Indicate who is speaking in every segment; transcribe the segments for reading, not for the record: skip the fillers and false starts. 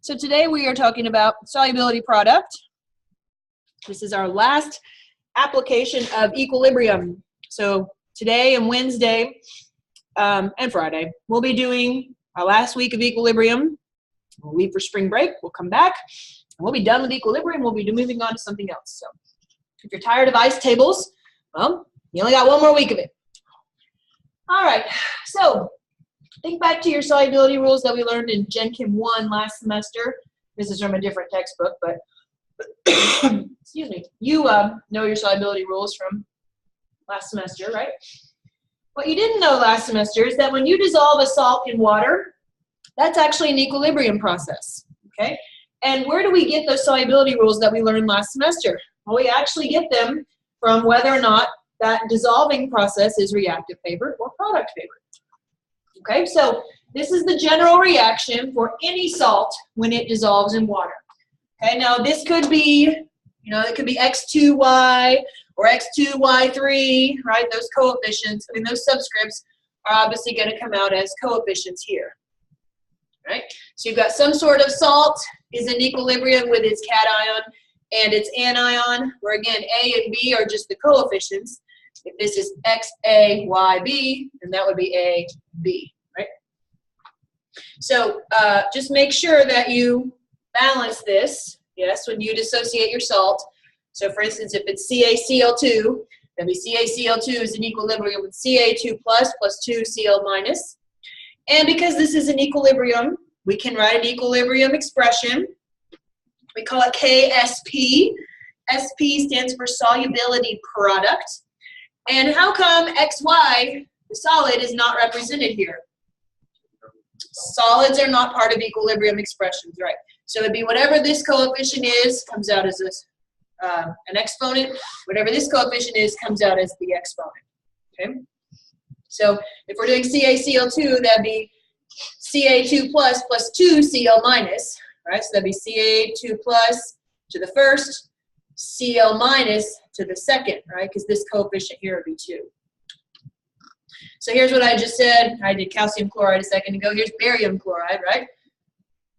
Speaker 1: So today we are talking about solubility product. This is our last application of equilibrium. So today and Wednesday and Friday, we'll be doing our last week of equilibrium. We'll leave for spring break. We'll come back. And we'll be done with equilibrium. We'll be moving on to something else. So if you're tired of ice tables, well, you only got one more week of it. All right. So think back to your solubility rules that we learned in Gen Chem 1 last semester. This is from a different textbook, but excuse me. You know your solubility rules from last semester, right? What you didn't know last semester is that when you dissolve a salt in water, that's actually an equilibrium process, okay? And where do we get those solubility rules that we learned last semester? Well, we actually get them from whether or not that dissolving process is reactive favored or product favored. Okay, so this is the general reaction for any salt when it dissolves in water. Okay, now this could be, it could be X2Y or X2Y3, right? Those coefficients, those subscripts are obviously going to come out as coefficients here, right? So you've got some sort of salt is in equilibrium with its cation and its anion, where again, A and B are just the coefficients. If this is XAYB, then that would be AB, right? So just make sure that you balance this, yes, when you dissociate your salt. So for instance, if it's CaCl2, then CaCl2 is in equilibrium with Ca2 plus 2Cl minus. And because this is an equilibrium, we can write an equilibrium expression. We call it KSP. SP stands for solubility product. And how come XY, the solid, is not represented here? Solids are not part of equilibrium expressions, right? So it'd be whatever this coefficient is, comes out as this, an exponent. Whatever this coefficient is, comes out as the exponent, okay? So if we're doing CaCl2, that'd be Ca2 plus 2Cl minus, right? So that'd be Ca2 plus to the first, Cl minus to the second, right? Because this coefficient here would be 2. So here's what I just said. I did calcium chloride a second ago. Here's barium chloride, right?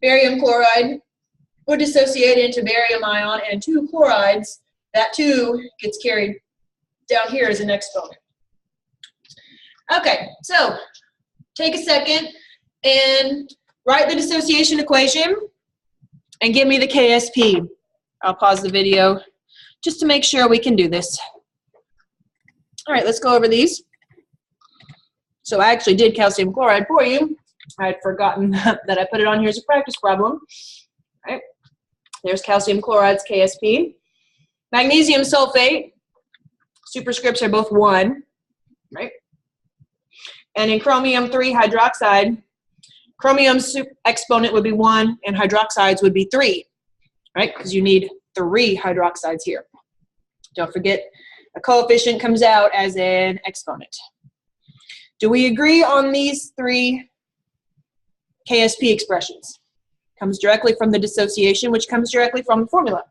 Speaker 1: Barium chloride would dissociate into barium ion and 2 chlorides. That 2 gets carried down here as an exponent. Okay, so take a second and write the dissociation equation and give me the KSP. I'll pause the video just to make sure we can do this. All right, let's go over these. So I actually did calcium chloride for you. I had forgotten that I put it on here as a practice problem. All right, there's calcium chloride's KSP. Magnesium sulfate, superscripts are both 1, right? And in chromium 3 hydroxide, chromium's exponent would be 1 and hydroxides would be 3, right? Because you need 3 hydroxides here. Don't forget, a coefficient comes out as an exponent. Do we agree on these 3 KSP expressions? Comes directly from the dissociation, which comes directly from the formula.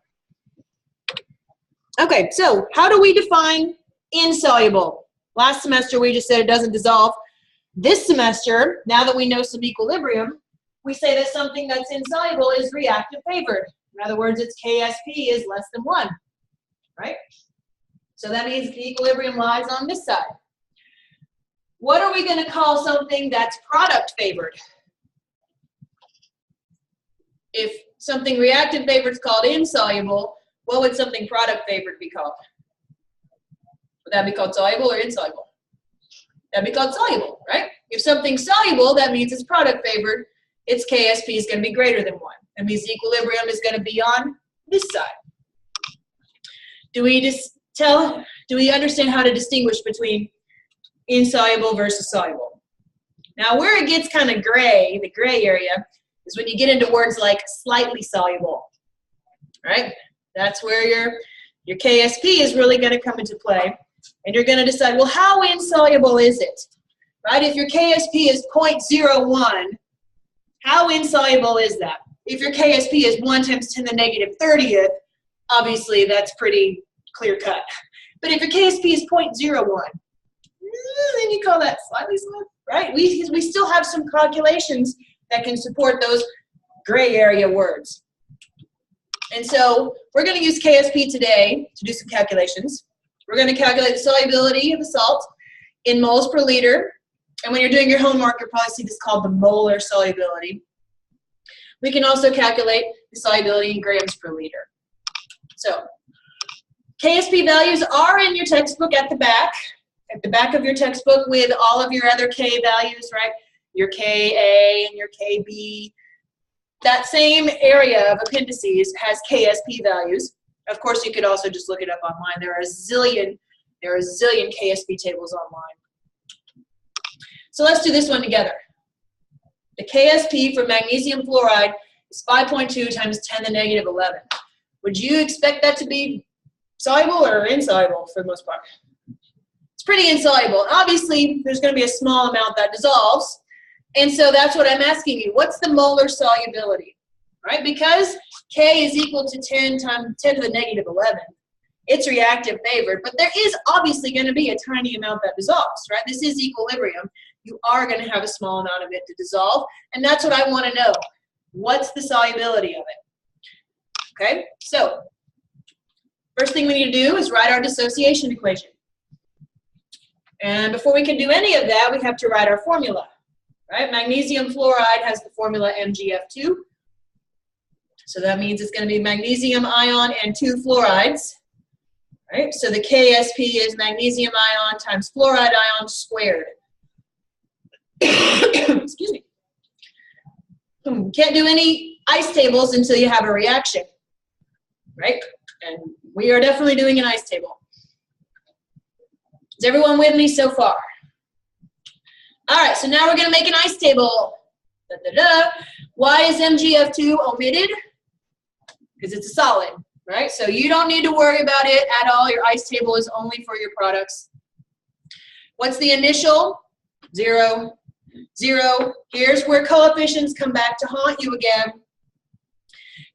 Speaker 1: Okay, so how do we define insoluble? Last semester we just said it doesn't dissolve. This semester, now that we know some equilibrium, we say that something that's insoluble is reactive favored. In other words, its KSP is less than 1, right? So that means the equilibrium lies on this side. What are we going to call something that's product favored? If something reactive favored is called insoluble, what would something product favored be called? Would that be called soluble or insoluble? That'd be called soluble, right? If something's soluble, that means it's product favored. Its KSP is going to be greater than 1. That means the equilibrium is going to be on this side. Do we understand how to distinguish between insoluble versus soluble? Now, where it gets kind of gray, the gray area, is when you get into words like slightly soluble, right? That's where your KSP is really going to come into play. And you're going to decide, well, how insoluble is it? Right? If your KSP is 0.01, how insoluble is that? If your KSP is 1 times 10 to the negative 30th, obviously that's pretty clear cut. But if your KSP is 0.01, then you call that slightly soluble, right? We still have some calculations that can support those gray area words. And so we're going to use KSP today to do some calculations. We're going to calculate the solubility of the salt in moles per liter. And when you're doing your homework, you'll probably see this called the molar solubility. We can also calculate the solubility in grams per liter. So KSP values are in your textbook at the back of your textbook with all of your other K values, right? Your Ka and your Kb. That same area of appendices has KSP values. Of course, you could also just look it up online. There are a zillion KSP tables online. So let's do this one together. The KSP for magnesium fluoride is 5.2 times 10 to the negative 11. Would you expect that to be soluble or insoluble for the most part? It's pretty insoluble. Obviously, there's going to be a small amount that dissolves. And so that's what I'm asking you. What's the molar solubility, right? Because K is equal to 10 to the negative 11, it's reactive favored, but there is obviously going to be a tiny amount that dissolves, right? This is equilibrium. You are going to have a small amount of it to dissolve, and that's what I want to know. What's the solubility of it? Okay, so first thing we need to do is write our dissociation equation. And before we can do any of that, we have to write our formula. Right? Magnesium fluoride has the formula MgF2. So that means it's going to be magnesium ion and 2 fluorides. Right? So the KSP is magnesium ion times fluoride ion squared. Excuse me. Can't do any ice tables until you have a reaction. Right? And we are definitely doing an ice table. Is everyone with me so far? All right, so now we're going to make an ice table. Da, da, da. Why is MgF2 omitted? Because it's a solid, right? So you don't need to worry about it at all. Your ice table is only for your products. What's the initial? 0, 0. Here's where coefficients come back to haunt you again.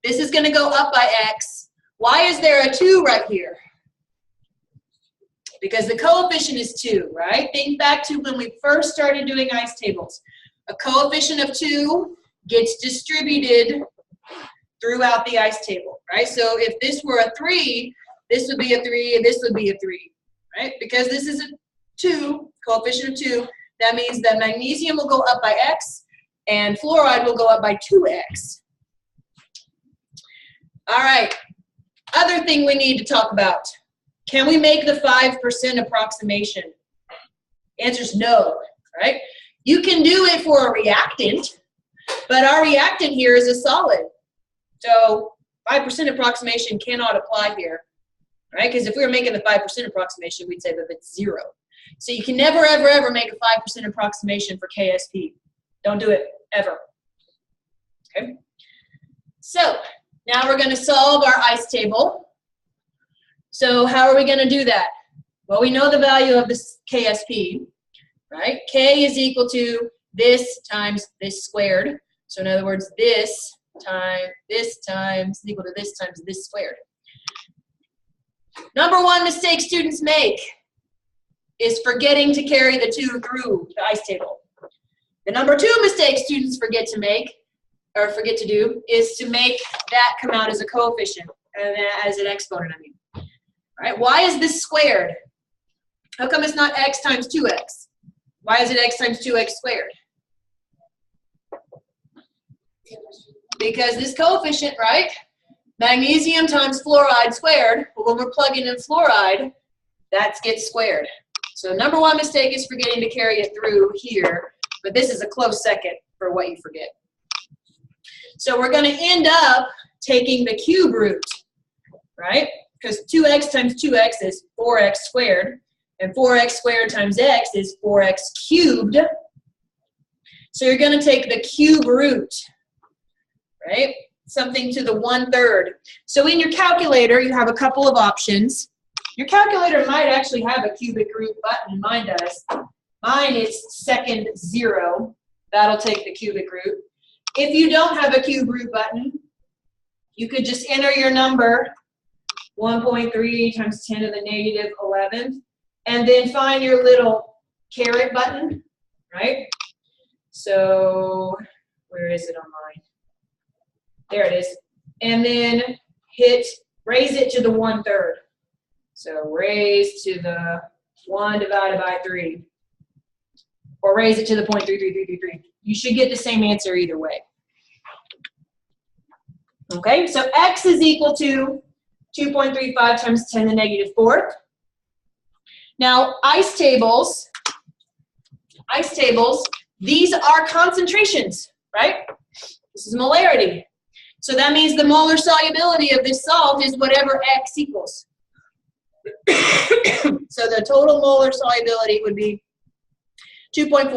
Speaker 1: This is going to go up by x. Why is there a 2 right here? Because the coefficient is 2, right? Think back to when we first started doing ice tables. A coefficient of 2 gets distributed throughout the ice table, right? So if this were a 3, this would be a 3, and this would be a 3, right? Because this is a 2, coefficient of 2, that means that magnesium will go up by x, and fluoride will go up by 2x. All right, other thing we need to talk about. Can we make the 5% approximation? The answer is no, right? You can do it for a reactant, but our reactant here is a solid. So 5% approximation cannot apply here, right? Because if we were making the 5% approximation, we'd say that it's 0. So you can never, ever, ever make a 5% approximation for KSP. Don't do it, ever. Okay? So now we're going to solve our ice table. So how are we going to do that? Well, we know the value of this KSP, right? K is equal to this times this squared. So in other words, this times is equal to this times this squared. Number one mistake students make is forgetting to carry the 2 through the ice table. The number 2 mistake students forget to do is to make that come out as a coefficient, and as an exponent, I mean. Right? Why is this squared? How come it's not x times 2x? Why is it x times 2x squared? Because this coefficient, right? Magnesium times fluoride squared, but when we're plugging in fluoride, that gets squared. So number 1 mistake is forgetting to carry it through here, but this is a close second for what you forget. So we're going to end up taking the cube root, right? Because 2x times 2x is 4x squared, and 4x squared times x is 4x cubed. So you're going to take the cube root, right? Something to the 1/3. So in your calculator, you have a couple of options. Your calculator might actually have a cubic root button. Mine does. Mine is second 0. That'll take the cubic root. If you don't have a cube root button, you could just enter your number 1.3 times 10 to the negative 11, and then find your little caret button, right? So where is it on mine? There it is. And then raise it to the 1/3. So raise to the 1 divided by 3. Or raise it to the 0.33333. You should get the same answer either way. Okay, so x is equal to 2.35 times 10 to the negative 4th. Now, ice tables, these are concentrations, right? This is molarity. So that means the molar solubility of this salt is whatever x equals. So the total molar solubility would be 2.4,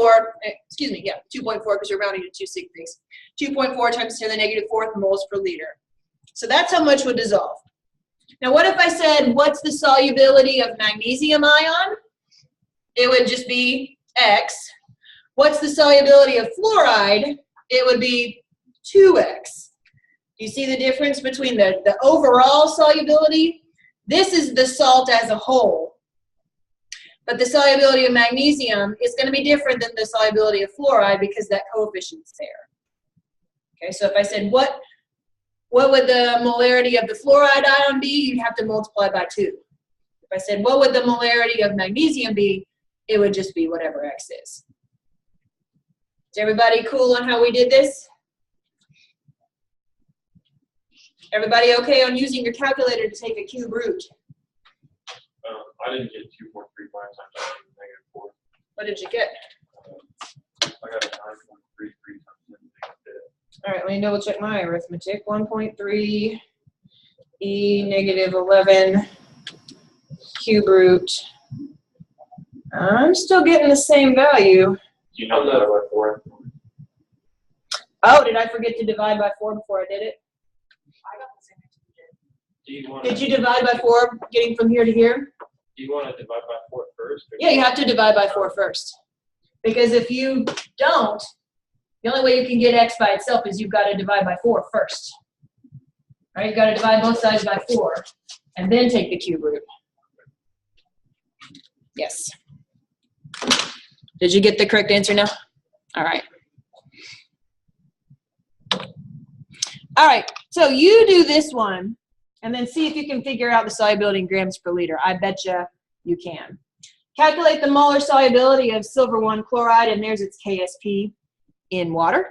Speaker 1: 2.4 because you're rounding to 2 sig figs. 2.4 times 10 to the negative 4th moles per liter. So that's how much would dissolve. Now what if I said, what's the solubility of magnesium ion? It would just be x. What's the solubility of fluoride? It would be 2x. You see the difference between the overall solubility? This is the salt as a whole. But the solubility of magnesium is going to be different than the solubility of fluoride because that coefficient's there. Okay, so if I said, what would the molarity of the fluoride ion be? You'd have to multiply by 2. If I said, what would the molarity of magnesium be? It would just be whatever x is. Is everybody cool on how we did this? Everybody okay on using your calculator to take a cube root?
Speaker 2: I didn't get 2.35 times 10 to the negative 4.
Speaker 1: What did you get?
Speaker 2: I got a 9.33 times 10 to the negative 5.
Speaker 1: All right, let me double check my arithmetic. 1.3 e negative 11 cube root. I'm still getting the same value.
Speaker 2: You know that by 4.
Speaker 1: Oh, did I forget to divide by 4 before I did it?
Speaker 3: I got the same answer you did.
Speaker 1: Did you divide by 4 getting from here to here?
Speaker 2: Do you want to divide by 4 first?
Speaker 1: Yeah, you have to divide by 4 first. Because if you don't, the only way you can get x by itself is you've got to divide by 4 first. Right? You've got to divide both sides by 4 and then take the cube root. Yes. Did you get the correct answer now? All right. All right, so you do this one and then see if you can figure out the solubility in grams per liter. I bet you can. Calculate the molar solubility of silver 1 chloride, and there's its KSP in water.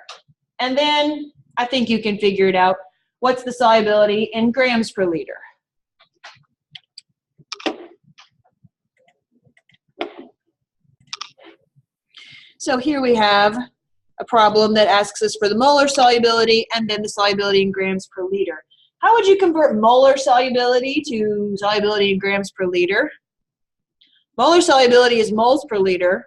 Speaker 1: And then I think you can figure it out. What's the solubility in grams per liter? So here we have a problem that asks us for the molar solubility and then the solubility in grams per liter. How would you convert molar solubility to solubility in grams per liter? Molar solubility is moles per liter.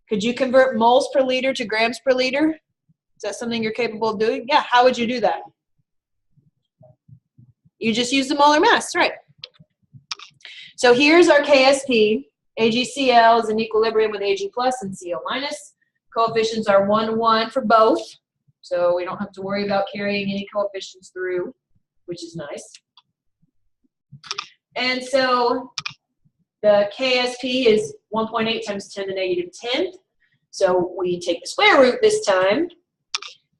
Speaker 1: Could you convert moles per liter to grams per liter? Is that something you're capable of doing? Yeah, how would you do that? You just use the molar mass, right? So here's our KSP. AgCl is in equilibrium with Ag plus and Cl minus. Coefficients are 1, 1 for both, so we don't have to worry about carrying any coefficients through, which is nice. And so the KSP is 1.8 times 10 to the negative 10th. So we take the square root this time.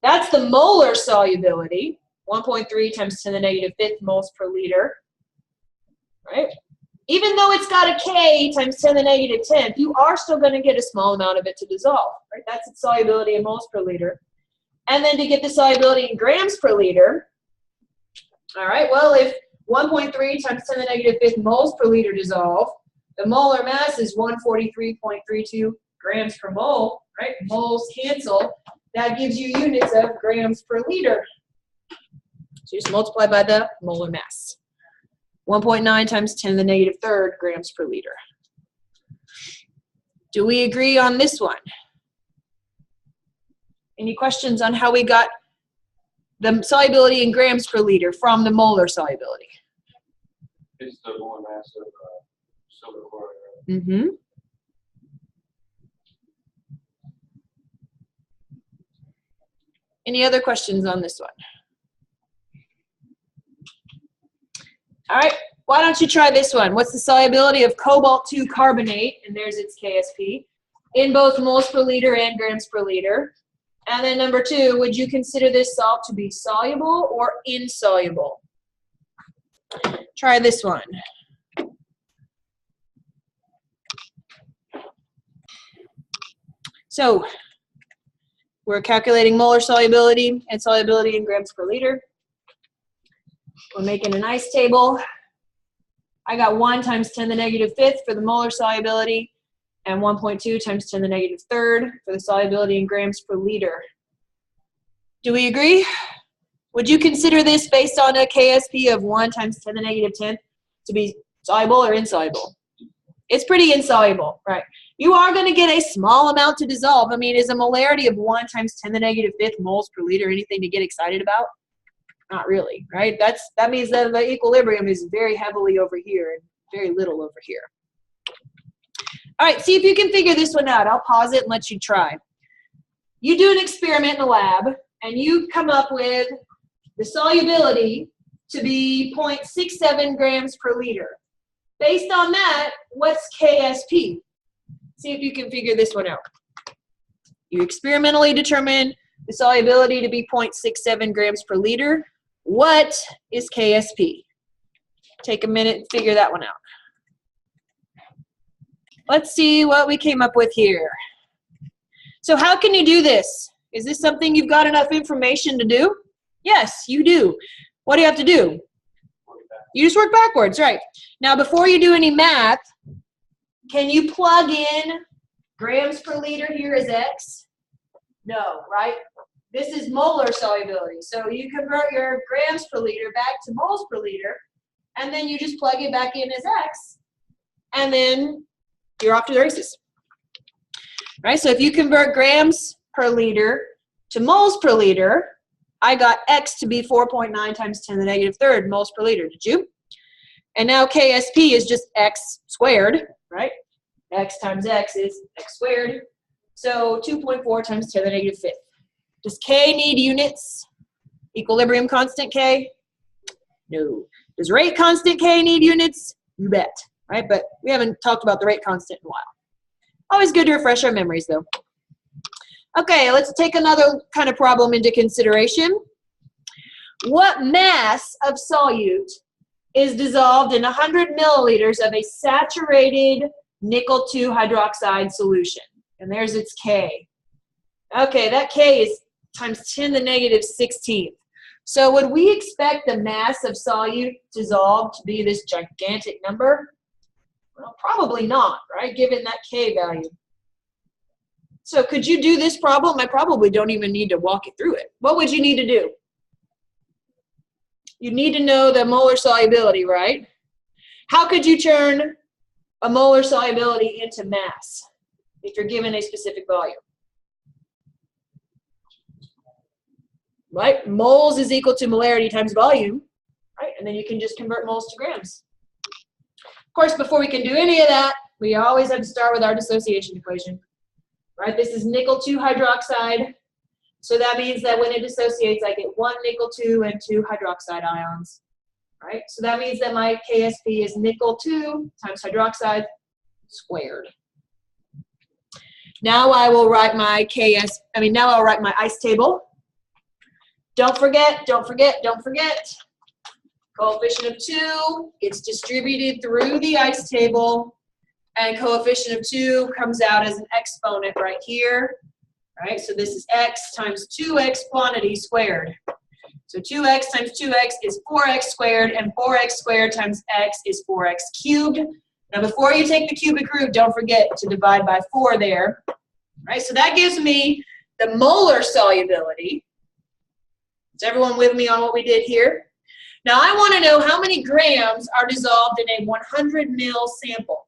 Speaker 1: That's the molar solubility, 1.3 times 10 to the negative 5th moles per liter, right? Even though it's got a K times 10 to the negative 10th, you are still going to get a small amount of it to dissolve, right? That's its solubility in moles per liter. And then to get the solubility in grams per liter, all right, well, if 1.3 times 10 to the negative 5th moles per liter dissolve, the molar mass is 143.32 grams per mole, right? Moles cancel. That gives you units of grams per liter. So you just multiply by the molar mass. 1.9 times 10 to the negative 3rd grams per liter. Do we agree on this one? Any questions on how we got the solubility in grams per liter from the molar solubility?
Speaker 2: It's the molar mass of silver chloride.
Speaker 1: Mm-hmm. Any other questions on this one? All right, why don't you try this one? What's the solubility of cobalt-2 carbonate, and there's its KSP, in both moles per liter and grams per liter? And then number 2, would you consider this salt to be soluble or insoluble? Try this one. So we're calculating molar solubility and solubility in grams per liter. We're making an ice table. I got 1 times 10 to the negative 5th for the molar solubility and 1.2 times 10 to the negative 3rd for the solubility in grams per liter. Do we agree? Would you consider this based on a KSP of 1 times 10 to the negative 10th to be soluble or insoluble? It's pretty insoluble, right? You are going to get a small amount to dissolve. I mean, is a molarity of 1 times 10 to the negative 5th moles per liter anything to get excited about? Not really, right? That means that the equilibrium is very heavily over here and very little over here. All right, see if you can figure this one out. I'll pause it and let you try. You do an experiment in the lab, and you come up with the solubility to be 0.67 grams per liter. Based on that, what's KSP? See if you can figure this one out. You experimentally determine the solubility to be 0.67 grams per liter. What is KSP? Take a minute and figure that one out. Let's see what we came up with here. So how can you do this? Is this something you've got enough information to do? Yes, you do. What do you have to do? You just work backwards, right? Now, before you do any math, can you plug in grams per liter here as X? No, right? This is molar solubility. So you convert your grams per liter back to moles per liter, and then you just plug it back in as X, and then you're off to the races. Right? So if you convert grams per liter to moles per liter, I got X to be 4.9 times 10 to the negative 3rd moles per liter. Did you? And now KSP is just X squared, right? X times X is X squared. So 2.4 times 10 to the negative 5th. Does K need units? Equilibrium constant K? No. Does rate constant K need units? You bet, right? But we haven't talked about the rate constant in a while. Always good to refresh our memories, though. Okay, let's take another kind of problem into consideration. What mass of solute is dissolved in 100 milliliters of a saturated nickel 2 hydroxide solution? And there's its K. Okay, that K is times 10 to the negative 16th. So would we expect the mass of solute dissolved to be this gigantic number? Well, probably not, right, given that K value. So could you do this problem? I probably don't even need to walk you through it. What would you need to do? You need to know the molar solubility, right? How could you turn a molar solubility into mass if you're given a specific volume? Right? Moles is equal to molarity times volume, right? And then you can just convert moles to grams. Of course, before we can do any of that, we always have to start with our dissociation equation, right? This is nickel 2 hydroxide. So that means that when it dissociates, I get 1 nickel 2 and 2 hydroxide ions, right? So that means that my KSP is nickel 2 times hydroxide squared. Now I will write my now I'll write my ice table. Don't forget, don't forget, don't forget. Coefficient of 2 gets distributed through the ice table, and coefficient of 2 comes out as an exponent right here. Right, so this is x times 2x quantity squared. So 2x times 2x is 4x squared, and 4x squared times x is 4x cubed. Now before you take the cubic root, don't forget to divide by 4 there. Right, so that gives me the molar solubility. Is everyone with me on what we did here? Now I want to know how many grams are dissolved in a 100 ml sample.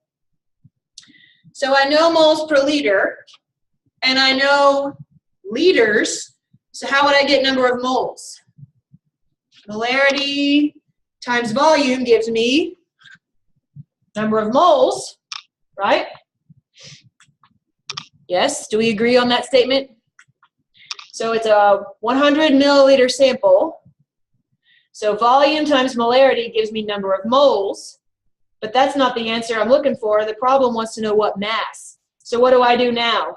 Speaker 1: So I know moles per liter, and I know liters, so how would I get number of moles? Molarity times volume gives me number of moles, right? Yes, do we agree on that statement? So it's a 100 milliliter sample. So volume times molarity gives me number of moles, but that's not the answer I'm looking for. The problem wants to know what mass. So what do I do now?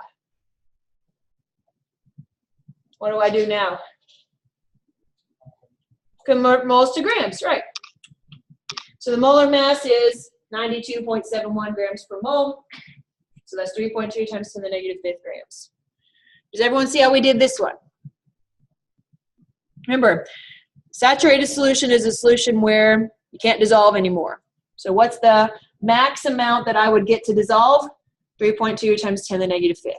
Speaker 1: What do I do now? Convert moles to grams, right. So the molar mass is 92.71 grams per mole. So that's 3.2 times 10 to the negative 5th grams. Does everyone see how we did this one? Remember, saturated solution is a solution where you can't dissolve anymore. So what's the max amount that I would get to dissolve? 3.2 times 10 to the negative 5th.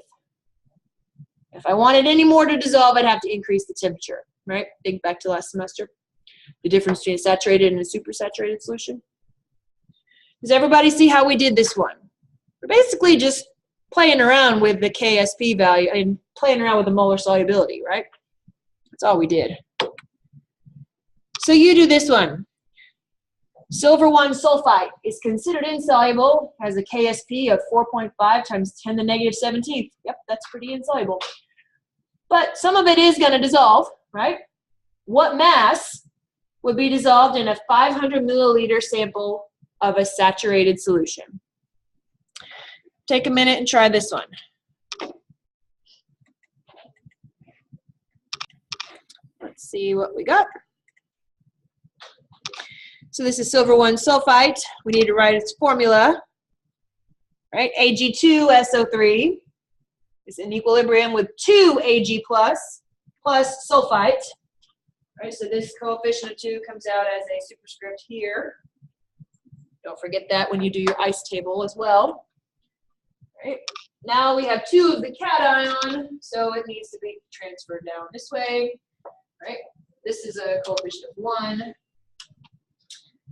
Speaker 1: If I wanted any more to dissolve, I'd have to increase the temperature, right? Think back to last semester. The difference between a saturated and a supersaturated solution. Does everybody see how we did this one? We're basically just playing around with the KSP value and playing around with the molar solubility, right? That's all we did. So you do this one. Silver 1 sulfite is considered insoluble, has a KSP of 4.5 times 10 to the negative 17th. Yep, that's pretty insoluble. But some of it is going to dissolve, right? What mass would be dissolved in a 500 milliliter sample of a saturated solution? Take a minute and try this one. Let's see what we got. So this is silver 1 sulfite. We need to write its formula, right? Ag2SO3 is in equilibrium with 2 Ag plus sulfite. Right, so this coefficient of 2 comes out as a superscript here. Don't forget that when you do your ice table as well. Right. Now we have 2 of the cation, so it needs to be transferred down this way. Right. This is a coefficient of 1.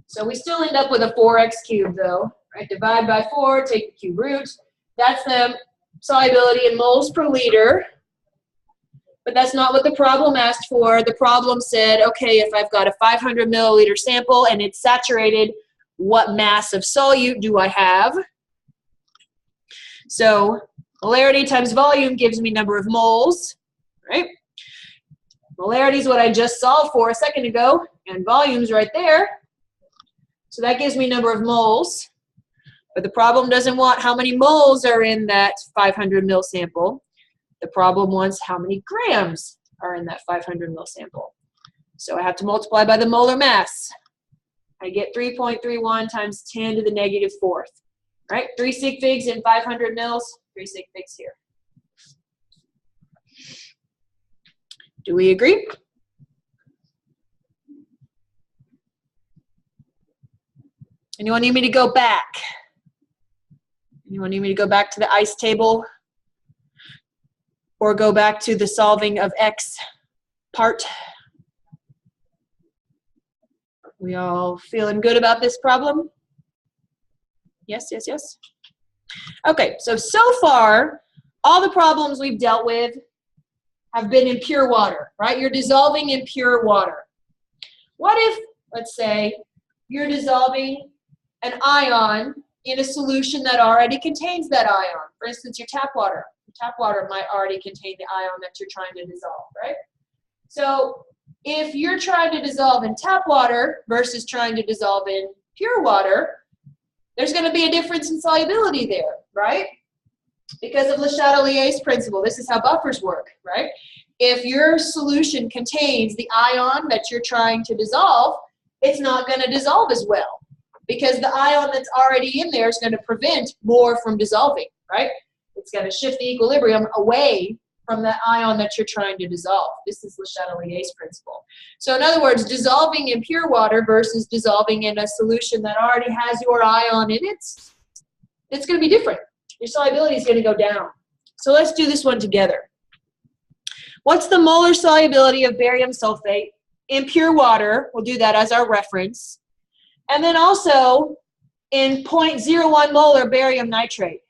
Speaker 1: So we still end up with a 4x cubed though. Right. Divide by 4, take the cube root. That's the solubility in moles per liter. But that's not what the problem asked for. The problem said, okay, if I've got a 500 milliliter sample and it's saturated, what mass of solute do I have? So molarity times volume gives me number of moles, right? Molarity is what I just solved for a second ago, and volume's right there. So that gives me number of moles. But the problem doesn't want how many moles are in that 500 mil sample. The problem wants how many grams are in that 500 mil sample. So I have to multiply by the molar mass. I get 3.31 times 10 to the negative 4th. Right? 3 sig figs in 500 mils, 3 sig figs here. Do we agree? Anyone need me to go back? Anyone need me to go back to the ice table? Or go back to the solving of X part? We all feeling good about this problem? Yes, yes, yes. Okay, so far, all the problems we've dealt with have been in pure water, right? You're dissolving in pure water. What if, let's say, you're dissolving an ion in a solution that already contains that ion? For instance, your tap water. Your tap water might already contain the ion that you're trying to dissolve, right? So if you're trying to dissolve in tap water versus trying to dissolve in pure water, there's going to be a difference in solubility there, right? Because of Le Chatelier's principle. This is how buffers work, right? If your solution contains the ion that you're trying to dissolve, it's not going to dissolve as well because the ion that's already in there is going to prevent more from dissolving, right? It's going to shift the equilibrium away from the ion that you're trying to dissolve. This is Le Chatelier's principle. So in other words, dissolving in pure water versus dissolving in a solution that already has your ion in it, it's going to be different. Your solubility is going to go down. So let's do this one together. What's the molar solubility of barium sulfate in pure water? We'll do that as our reference. And then also in 0.01 molar barium nitrate.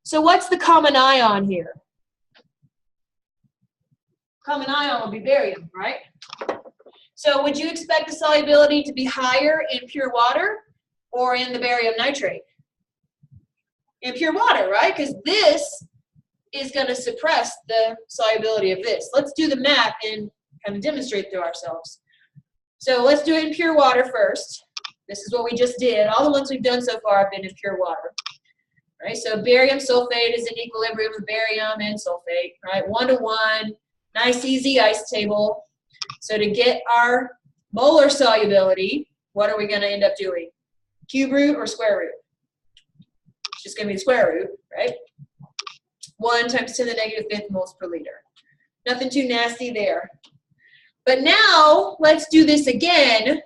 Speaker 1: So what's the common ion here? Common ion will be barium, right? So would you expect the solubility to be higher in pure water or in the barium nitrate? In pure water, right? Because this is going to suppress the solubility of this. Let's do the math and kind of demonstrate to ourselves. So let's do it in pure water first. This is what we just did. All the ones we've done so far have been in pure water. Right? So barium sulfate is in equilibrium with barium and sulfate, right? 1 to 1. Nice, easy ice table. So to get our molar solubility, what are we going to end up doing? Cube root or square root? It's just going to be the square root, right? 1 times 10 to the negative 5th moles per liter. Nothing too nasty there. But now, let's do this again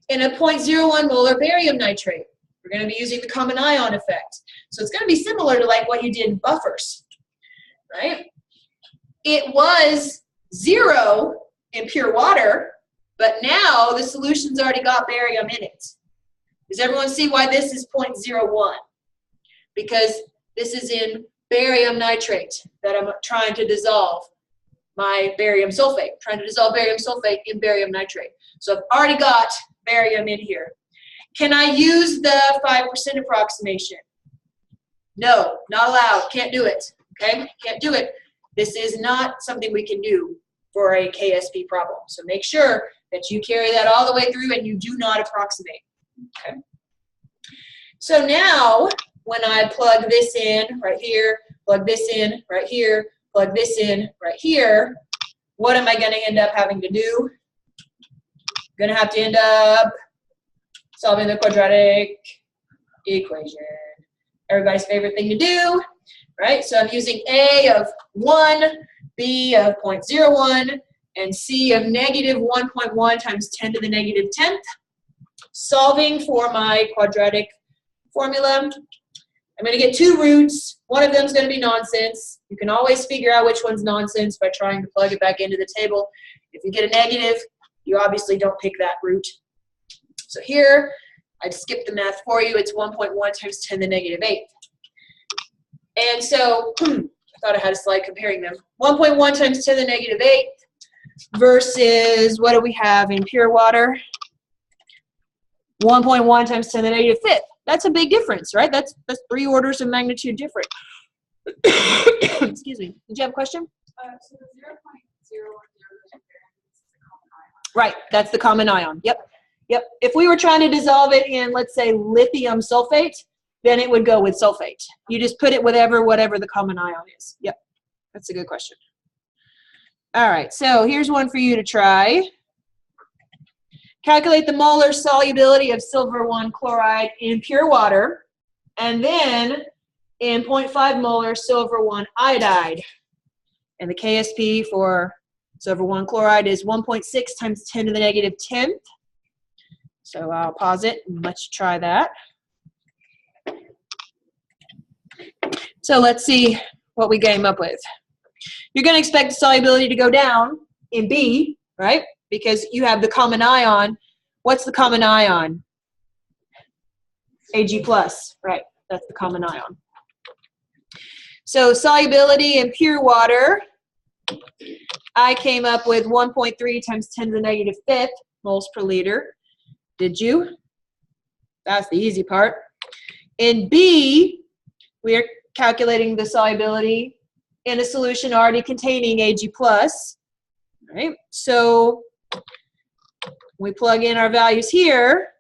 Speaker 1: in a 0.01 molar barium nitrate. We're going to be using the common ion effect. So it's going to be similar to like what you did in buffers, right? It was 0 in pure water, but now the solution's already got barium in it. Does everyone see why this is 0.01? Because this is in barium nitrate that I'm trying to dissolve my barium sulfate. Trying to dissolve barium sulfate in barium nitrate. So I've already got barium in here. Can I use the 5% approximation? No, not allowed. Can't do it. Okay? Can't do it. This is not something we can do for a KSP problem. So make sure that you carry that all the way through and you do not approximate. Okay? So now, when I plug this in right here, plug this in right here, plug this in right here, what am I going to end up having to do? I'm going to have to end up solving the quadratic equation. Everybody's favorite thing to do, right? So I'm using A of 1, B of 0.01, and C of negative 1.1 times 10 to the negative 10th. Solving for my quadratic formula. I'm going to get 2 roots. One of them is going to be nonsense. You can always figure out which one's nonsense by trying to plug it back into the table. If you get a negative, you obviously don't pick that root. So here, I've skipped the math for you. It's 1.1 times 10 to the negative 8th. And so, I thought I had a slide comparing them. 1.1 times 10 to the negative 8th versus, what do we have in pure water? 1.1 times 10 to the negative 5th. That's a big difference, right? That's 3 orders of magnitude different. Excuse me. Did you have a question?
Speaker 3: So the 0.010 is the common ion.
Speaker 1: Right. That's the common ion. Yep. Yep. If we were trying to dissolve it in, let's say, lithium sulfate, then it would go with sulfate. You just put it whatever the common ion is. Yep. That's a good question. All right. So here's one for you to try. Calculate the molar solubility of silver 1 chloride in pure water, and then in 0.5 molar silver 1 iodide. And the KSP for silver 1 chloride is 1.6 times 10 to the negative 10th. So I'll pause it and let you try that. So let's see what we came up with. You're going to expect the solubility to go down in B, right? Because you have the common ion. What's the common ion? Ag+, right? That's the common ion. So solubility in pure water, I came up with 1.3 times 10 to the negative 5th moles per liter. Did you? That's the easy part. In B, we are calculating the solubility in a solution already containing Ag+, right? So we plug in our values here,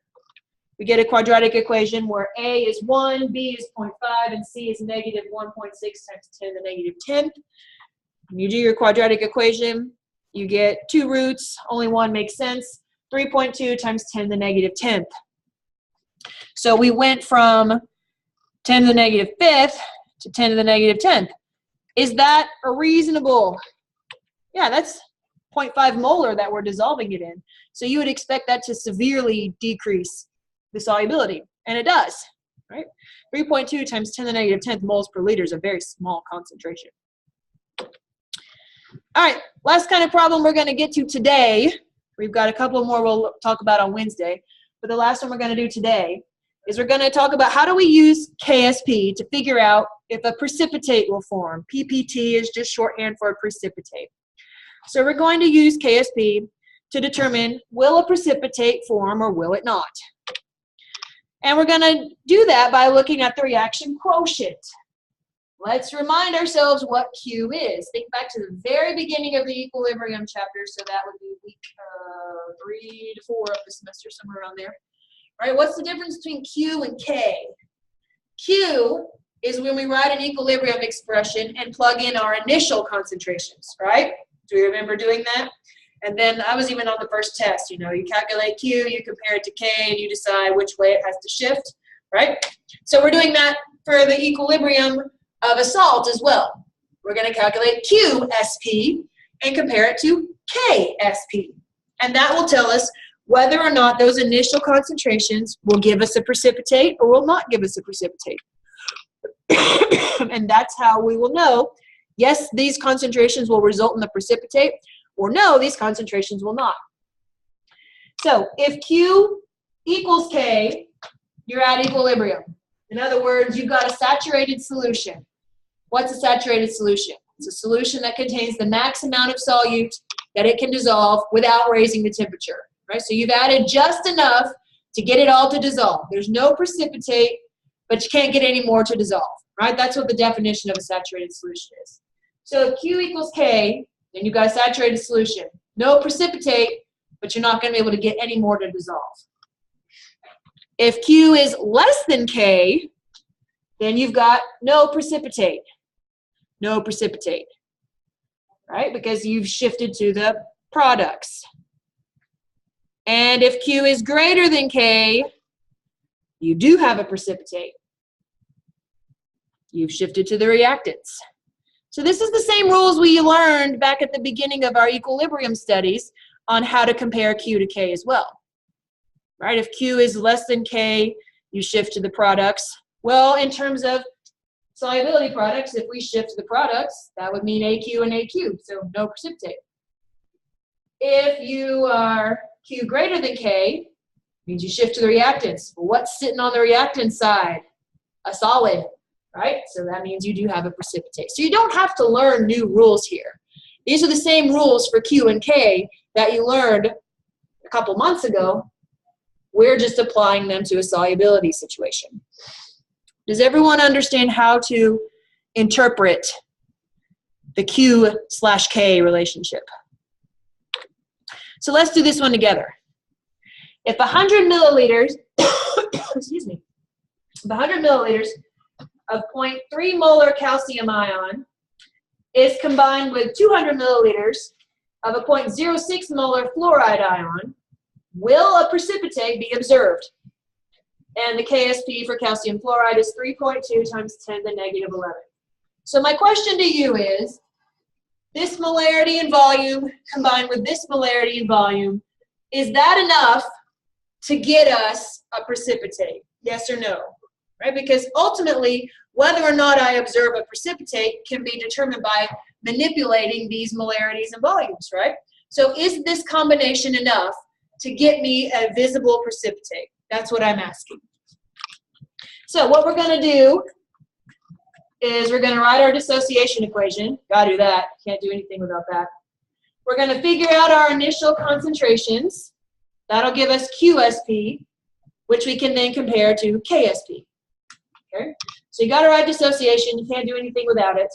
Speaker 1: we get a quadratic equation where A is 1, B is 0.5, and C is negative 1.6 times 10 to the negative 10th. When you do your quadratic equation, you get 2 roots, only one makes sense, 3.2 times 10 to the negative 10th. So we went from 10 to the negative 5th to 10 to the negative 10th. Is that a reasonable? Yeah, that's 0.5 molar that we're dissolving it in. So you would expect that to severely decrease the solubility, and it does, right? 3.2 times 10 to the negative 10th moles per liter is a very small concentration. All right, last kind of problem we're going to get to today. We've got a couple more we'll talk about on Wednesday, but the last one we're going to do today is we're going to talk about how do we use KSP to figure out if a precipitate will form. PPT is just shorthand for a precipitate. So we're going to use KSP to determine will a precipitate form or will it not. And we're going to do that by looking at the reaction quotient. Let's remind ourselves what Q is. Think back to the very beginning of the equilibrium chapter, so that would be week 3 to 4 of the semester, somewhere around there. All right, what's the difference between Q and K? Q is when we write an equilibrium expression and plug in our initial concentrations, right? Do you remember doing that? And then I was even on the first test, you know, you calculate Q, you compare it to K, and you decide which way it has to shift, right? So we're doing that for the equilibrium of a salt as well. We're going to calculate QSP and compare it to KSP. And that will tell us whether or not those initial concentrations will give us a precipitate or will not give us a precipitate. And that's how we will know, yes, these concentrations will result in the precipitate, or no, these concentrations will not. So if Q equals K, you're at equilibrium. In other words, you've got a saturated solution. What's a saturated solution? It's a solution that contains the max amount of solute that it can dissolve without raising the temperature, right? So you've added just enough to get it all to dissolve. There's no precipitate, but you can't get any more to dissolve, right? That's what the definition of a saturated solution is. So if Q equals K, then you've got a saturated solution. No precipitate, but you're not going to be able to get any more to dissolve. If Q is less than K, then you've got no precipitate. No precipitate, right? Because you've shifted to the products. And if Q is greater than K, you do have a precipitate. You've shifted to the reactants. So this is the same rules we learned back at the beginning of our equilibrium studies on how to compare Q to K as well, right? If Q is less than K, you shift to the products. Well, in terms of solubility products, if we shift to the products, that would mean AQ and AQ, so no precipitate. If you are Q greater than K, means you shift to the reactants. Well, what's sitting on the reactant side? A solid, right? So that means you do have a precipitate. So you don't have to learn new rules here. These are the same rules for Q and K that you learned a couple months ago. We're just applying them to a solubility situation. Does everyone understand how to interpret the Q/K relationship? So let's do this one together. If 100 milliliters, excuse me, if 100 milliliters of 0.3 molar calcium ion is combined with 200 milliliters of a 0.06 molar fluoride ion, will a precipitate be observed? And the KSP for calcium fluoride is 3.2 times 10 to the negative 11. So my question to you is, this molarity and volume combined with this molarity and volume, is that enough to get us a precipitate? Yes or no? Right? Because ultimately, whether or not I observe a precipitate can be determined by manipulating these molarities and volumes, right? So is this combination enough to get me a visible precipitate? That's what I'm asking. So what we're going to do is we're going to write our dissociation equation. Got to do that. Can't do anything without that. We're going to figure out our initial concentrations. That'll give us QSP, which we can then compare to KSP. Okay? So you got to write dissociation. You can't do anything without it.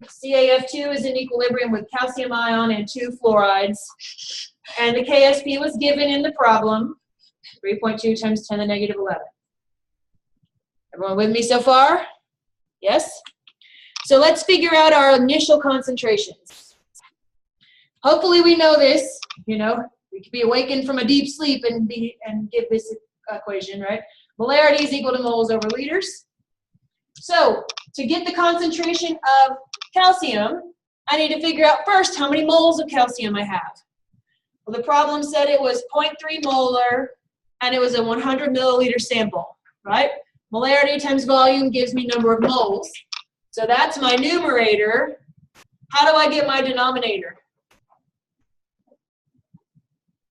Speaker 1: CaF2 is in equilibrium with calcium ion and 2 fluorides. And the KSP was given in the problem, 3.2 times 10 to the negative 11. Everyone with me so far? Yes? So let's figure out our initial concentrations. Hopefully we know this, you know, we could be awakened from a deep sleep and give this equation, right? Molarity is equal to moles over liters. So to get the concentration of calcium, I need to figure out first how many moles of calcium I have. Well, the problem said it was 0.3 molar and it was a 100 milliliter sample, right? Molarity times volume gives me number of moles. So that's my numerator. How do I get my denominator?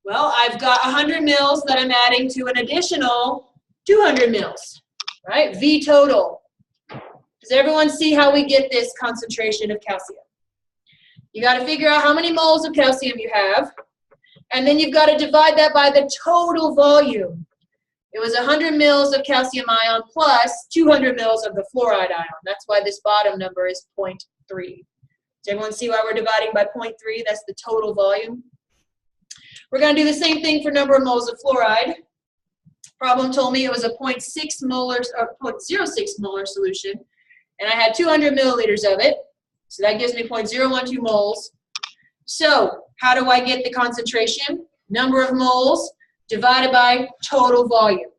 Speaker 1: Well, I've got 100 mils that I'm adding to an additional 200 mils, right? V total. Does everyone see how we get this concentration of calcium? You got to figure out how many moles of calcium you have, and then you've got to divide that by the total volume. It was 100 mils of calcium ion plus 200 mils of the fluoride ion. That's why this bottom number is 0.3. Does everyone see why we're dividing by 0.3? That's the total volume. We're going to do the same thing for number of moles of fluoride. Problem told me it was a 0.6 molar or 0.06 molar solution, and I had 200 milliliters of it, so that gives me 0.012 moles. So how do I get the concentration? Number of moles divided by total volume.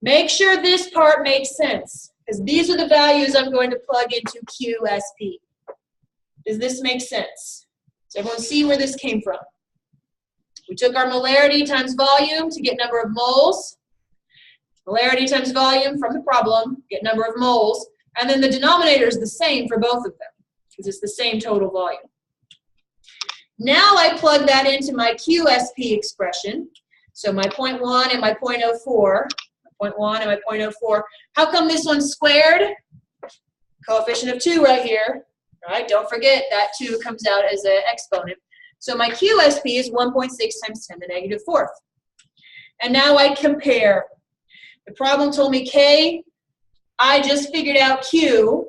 Speaker 1: Make sure this part makes sense, because these are the values I'm going to plug into QSP. Does this make sense? Does everyone see where this came from? We took our molarity times volume to get number of moles. Molarity times volume from the problem, get number of moles. And then the denominator is the same for both of them, because it's the same total volume. Now I plug that into my QSP expression. So my 0.1 and my 0.04. 0.1 and my 0.04. How come this one's squared? Coefficient of 2 right here. Right? Don't forget that 2 comes out as an exponent. So my QSP is 1.6 times 10 to the negative 4th. And now I compare. The problem told me K. I just figured out Q.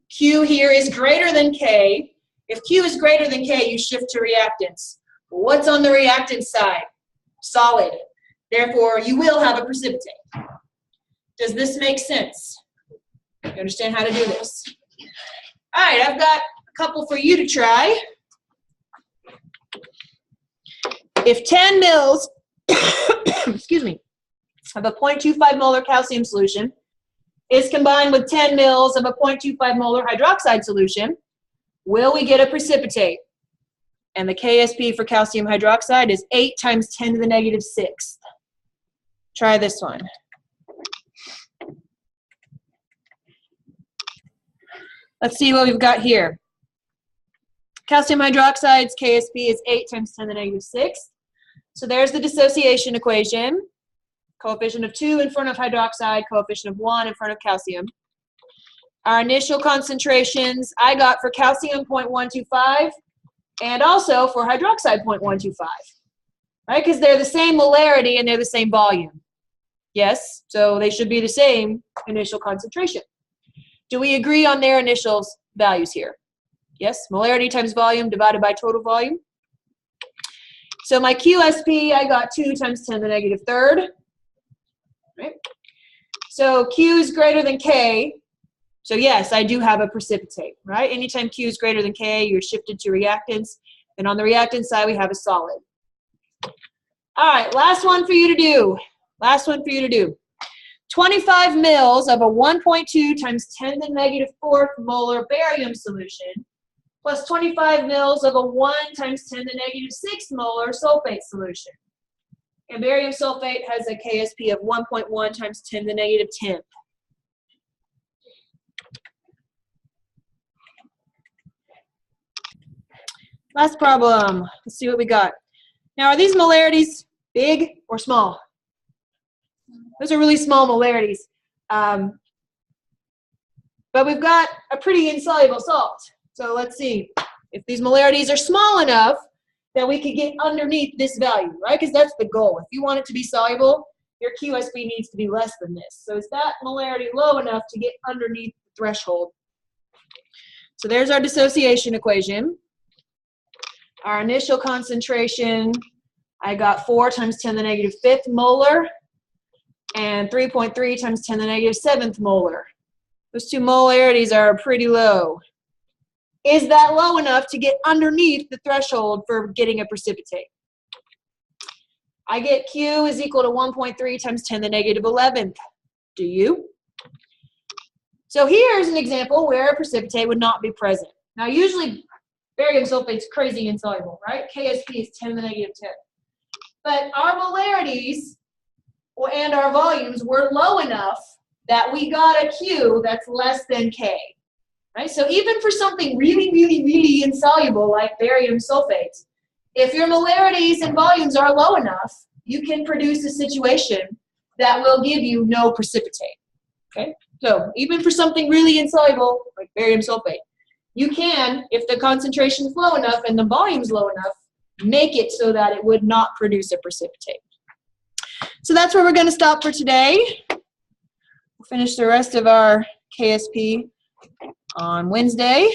Speaker 1: Q here is greater than K. If Q is greater than K, you shift to reactants. What's on the reactant side? Solid. Therefore, you will have a precipitate. Does this make sense? You understand how to do this? All right, I've got a couple for you to try. If 10 mils, excuse me, of a 0.25 molar calcium solution is combined with 10 mils of a 0.25 molar hydroxide solution, will we get a precipitate? And the KSP for calcium hydroxide is 8 times 10 to the negative 6th. Try this one. Let's see what we've got here. Calcium hydroxide's KSP is 8 times 10 to the negative 6th. So there's the dissociation equation. Coefficient of 2 in front of hydroxide, coefficient of 1 in front of calcium. Our initial concentrations I got for calcium 0.125 and also for hydroxide 0.125, right? Because they're the same molarity and they're the same volume. Yes, so they should be the same initial concentration. Do we agree on their initial values here? Yes, molarity times volume divided by total volume. So my QSP, I got 2 times 10 to the negative 3rd. Right? So Q is greater than K. So yes, I do have a precipitate, right? Anytime Q is greater than K, you're shifted to reactants. And on the reactant side, we have a solid. All right, last one for you to do. Last one for you to do. 25 mils of a 1.2 times 10 to the negative 4th molar barium solution plus 25 mils of a 1 times 10 to the negative 6 molar sulfate solution. And barium sulfate has a KSP of 1.1 times 10 to the negative 10th. Last problem. Let's see what we got. Now, are these molarities big or small? Those are really small molarities. But we've got a pretty insoluble salt. So let's see. If these molarities are small enough, then we could get underneath this value, right? Because that's the goal. If you want it to be soluble, your QSP needs to be less than this. So is that molarity low enough to get underneath the threshold? So there's our dissociation equation. Our initial concentration, I got 4 times 10 to the negative 5th molar and 3.3 times 10 to the negative 7th molar. Those two molarities are pretty low. Is that low enough to get underneath the threshold for getting a precipitate? I get Q is equal to 1.3 times 10 to the negative 11th. Do you? So here's an example where a precipitate would not be present. Now usually barium sulfate's crazy insoluble, right? KSP is 10 to the negative 10. But our molarities and our volumes were low enough that we got a Q that's less than K. Right? So even for something really, really, really insoluble like barium sulfate, if your molarities and volumes are low enough, you can produce a situation that will give you no precipitate. Okay? So even for something really insoluble like barium sulfate, you can, if the concentration is low enough and the volume is low enough, make it so that it would not produce a precipitate. So that's where we're going to stop for today. We'll finish the rest of our KSP on Wednesday.